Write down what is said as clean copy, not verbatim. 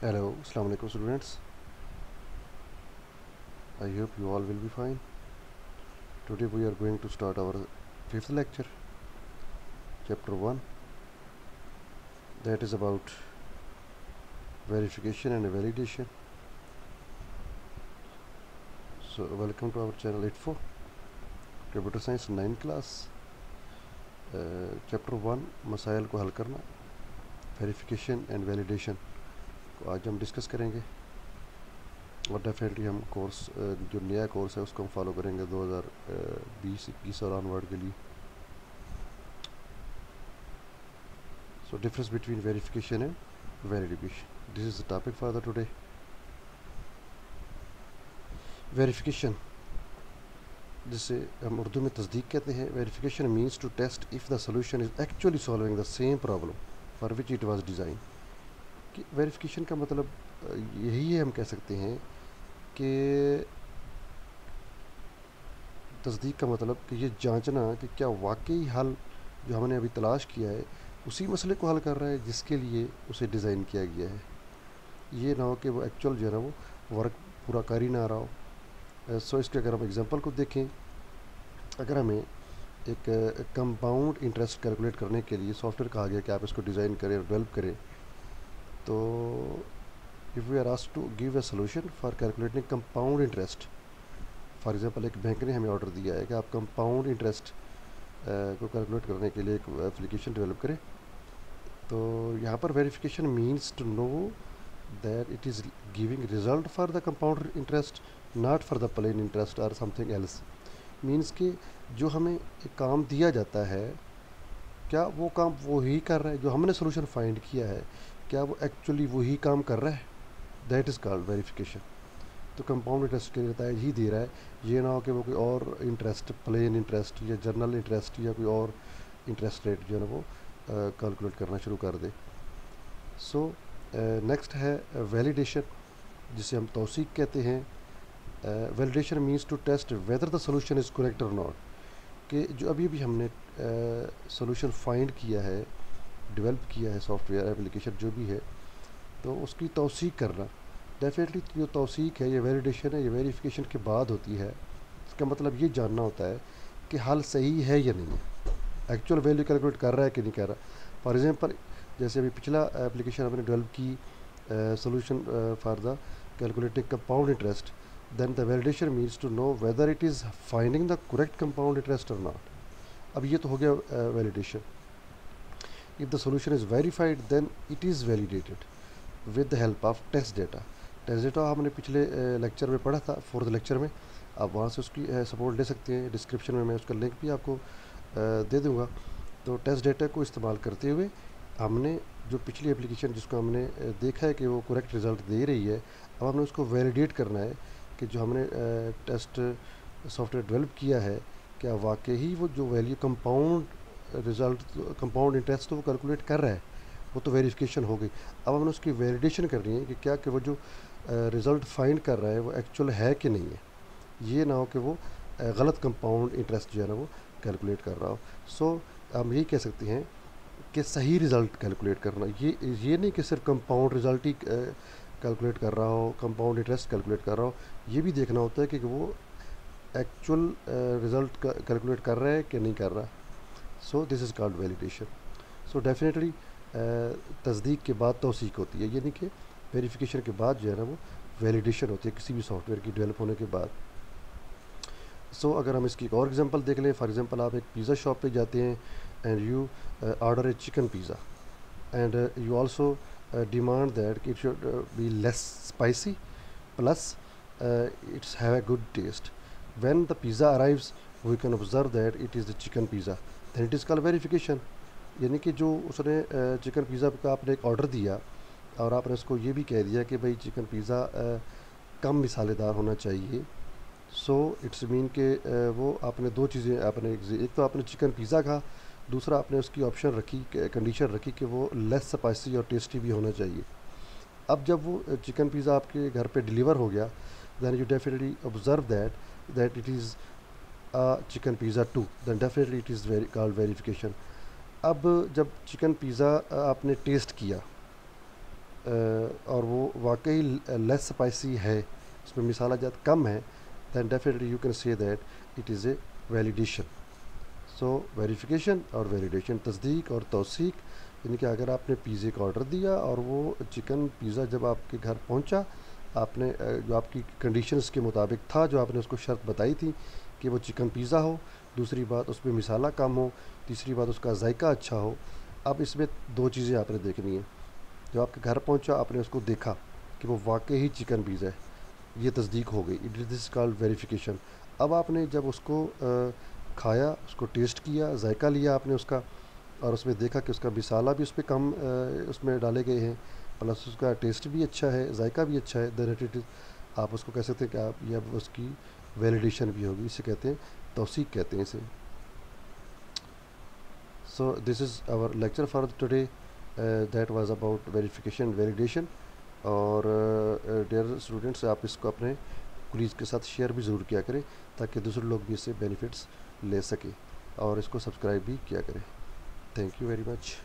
Hello, Assalamu alaikum students. I hope you all will be fine. Today we are going to start our fifth lecture, chapter 1, that is about verification and validation. So welcome to our channel 84, Computer Science 9 class, chapter 1, मसाइल को हल करना, verification and validation को आज हम discuss करेंगे और definitely हम कोर्स जो नया कोर्स है उसको हम फॉलो करेंगे 2020-21 और ऑनवर्ड के लिए. So difference between verification and validation. This is the topic for the today. Verification, जिसे हम उर्दू में तस्दीक कहते हैं. Verification means to test if the solution is actually solving the same problem for which it was designed. कि verification का मतलब यही है, हम कह सकते हैं कि तस्दीक का मतलब कि ये जांचना कि क्या वाकई हल जो हमने अभी तलाश किया है उसी मसले को हल कर रहा है जिसके लिए उसे डिज़ाइन किया गया है. ये ना हो कि वो एक्चुअल जो है ना वो वर्क पूरा कर ही ना रहा हो. सो इसके अगर हम एग्जांपल को देखें, अगर हमें एक कंपाउंड इंटरेस्ट कैलकुलेट करने के लिए सॉफ्टवेयर कहा गया कि आप इसको डिज़ाइन करें और डेवलप करें, तो if we are asked to give a solution for calculating compound interest, for example एक बैंक ने हमें ऑर्डर दिया है कि आप कंपाउंड इंटरेस्ट को कैलकुलेट करने के लिए एक एप्लीकेशन डेवलप करें, तो यहाँ पर verification means to know that it is giving result for the compound interest, not for the plain interest और समथिंग एल्स. मीन्स कि जो हमें एक काम दिया जाता है, क्या वो काम वही कर रहा है जो हमने सोल्यूशन फाइंड किया है, क्या वो एक्चुअली वही काम कर रहा है, दैट इज़ कॉल्ड वेरिफिकेशन. तो कंपाउंड इंटरेस्ट के लिए ही दे रहा है, ये ना हो कि वो कोई और इंटरेस्ट, प्लेन इंटरेस्ट या जर्नल इंटरेस्ट या कोई और इंटरेस्ट रेट जो है ना वो कैलकुलेट करना शुरू कर दे. सो नेक्स्ट है वैलिडेशन, जिसे हम तौसीक कहते हैं. Validation means to test whether the solution is correct और नॉट, कि जो अभी अभी हमने सोल्यूशन फाइंड किया है, डेवलप किया है सॉफ्टवेयर एप्लीकेशन जो भी है, तो उसकी तौसीक करना. डेफिनेटली जो तौसीक है, ये वैलिडेशन है, ये वेरिफिकेशन के बाद होती है. इसका मतलब ये जानना होता है कि हल सही है या नहीं है, एक्चुअल वैल्यू कैलकुलेट कर रहा है कि नहीं कर रहा. फॉर एग्जांपल, जैसे अभी पिछला एप्लीकेशन हमने डेवलप की solution for the calculating compound interest, then the validation means to know whether it is finding the correct compound interest or not. अब ये तो हो गया validation. If the solution is verified, then it is validated with the help of test data. Test data हमने पिछले lecture में पढ़ा था, फोर्थ लेक्चर में. आप वहाँ से उसकी सपोर्ट ले सकते हैं. डिस्क्रिप्शन में मैं उसका लिंक भी आपको दे दूँगा. तो टेस्ट डेटा को इस्तेमाल करते हुए हमने जो पिछली एप्लीकेशन जिसको हमने देखा है कि वो करेक्ट रिज़ल्ट दे रही है, अब हमने उसको वैलिडेट करना है कि जो हमने टेस्ट सॉफ्टवेयर डेवलप किया है, क्या वाकई वो जो value compound result, compound interest तो वो कैलकुलेट कर रहा है, वो तो वेरिफिकेशन हो गई. अब हमने उसकी वैलिडेशन करनी है कि क्या कि वो जो रिज़ल्ट फाइंड कर रहा है वो एक्चुअल है कि नहीं है. ये ना हो कि वो गलत कंपाउंड इंटरेस्ट जो है ना वो कैलकुलेट कर रहा हो. सो हम यही कह सकते हैं कि सही रिज़ल्ट कैलकुलेट करना, ये नहीं कि सिर्फ कंपाउंड रिज़ल्ट ही कैलकुलेट कर रहा हो, कंपाउंड इंटरेस्ट कैलकुलेट कर रहा हो. ये भी देखना होता है कि वो एक्चुअल रिज़ल्ट कैलकुलेट कर रहा है कि नहीं कर रहा. सो this is called validation. So definitely तस्दीक के बाद तौसीक होती है, यानी कि वेरिफिकेशन के बाद जो है ना वो वैलिडेशन होती है किसी भी सॉफ्टवेयर की डेवलप होने के बाद. सो अगर हम इसकी एक और एग्जांपल देख लें, फॉर एग्जांपल आप एक पिज़्ज़ा शॉप पे जाते हैं and you order A chicken pizza and you also demand that it should be less spicy plus it's have a good taste. When the pizza arrives, we can observe that it is the chicken pizza, then it is called verification. यानी कि जो उसने chicken pizza का आपने एक order दिया और आपने उसको ये भी कह दिया कि भाई चिकन पिज़्ज़ा कम मिसालेदार होना चाहिए. सो इट्स मीन कि वो आपने दो चीज़ें आपने, एक तो आपने चिकन पिज़्ज़ा कहा, दूसरा आपने उसकी ऑप्शन रखी, कंडीशन रखी कि वो लेस स्पाइसी और टेस्टी भी होना चाहिए. अब जब वो चिकन पिज़्ज़ा आपके घर पे डिलीवर हो गया, then you definitely observe that it is chicken pizza too, then definitely it is called verification. अब जब चिकन पिज़्ज़ा आपने टेस्ट किया और वो वाकई लेस स्पाइसी है, उसमें मिसाला जात कम है, then definitely you can say that it is a validation. So verification और वैलिडेशन, तस्दीक और तौसीक, यानी कि अगर आपने पिज़्ज़े का ऑर्डर दिया और वो चिकन पिज़्ज़ा जब आपके घर पहुंचा, आपने जो आपकी कंडीशंस के मुताबिक था, जो आपने उसको शर्त बताई थी कि वो चिकन पिज़्ज़ा हो, दूसरी बात उसमें मिसाला कम हो, तीसरी बात उसका जायका अच्छा हो। अब इसमें दो चीज़ें आपने देखनी है। जब आपके घर पहुंचा, आपने उसको देखा कि वो वाकई ही चिकन पिज़्ज़ा है, ये तस्दीक हो गई, it is this called verification. अब आपने जब उसको खाया, उसको टेस्ट किया, जायका लिया आपने उसका, और उसमें देखा कि उसका मिसाला भी उस पर कम उसमें डाले गए हैं, प्लस उसका टेस्ट भी अच्छा है, जायका भी अच्छा है, देन इट इज़, आप उसको कह सकते हैं कि आप, ये अब उसकी वैलिडेशन भी होगी, इसे कहते हैं तौसीक कहते हैं इसे। So this is our lecture for today, that was about verification validation. और डियर स्टूडेंट्स, आप इसको अपने कुलीज़ के साथ शेयर भी ज़रूर किया करें, ताकि दूसरे लोग भी इससे बेनिफिट्स ले सकें, और इसको सब्सक्राइब भी किया करें। Thank you very much.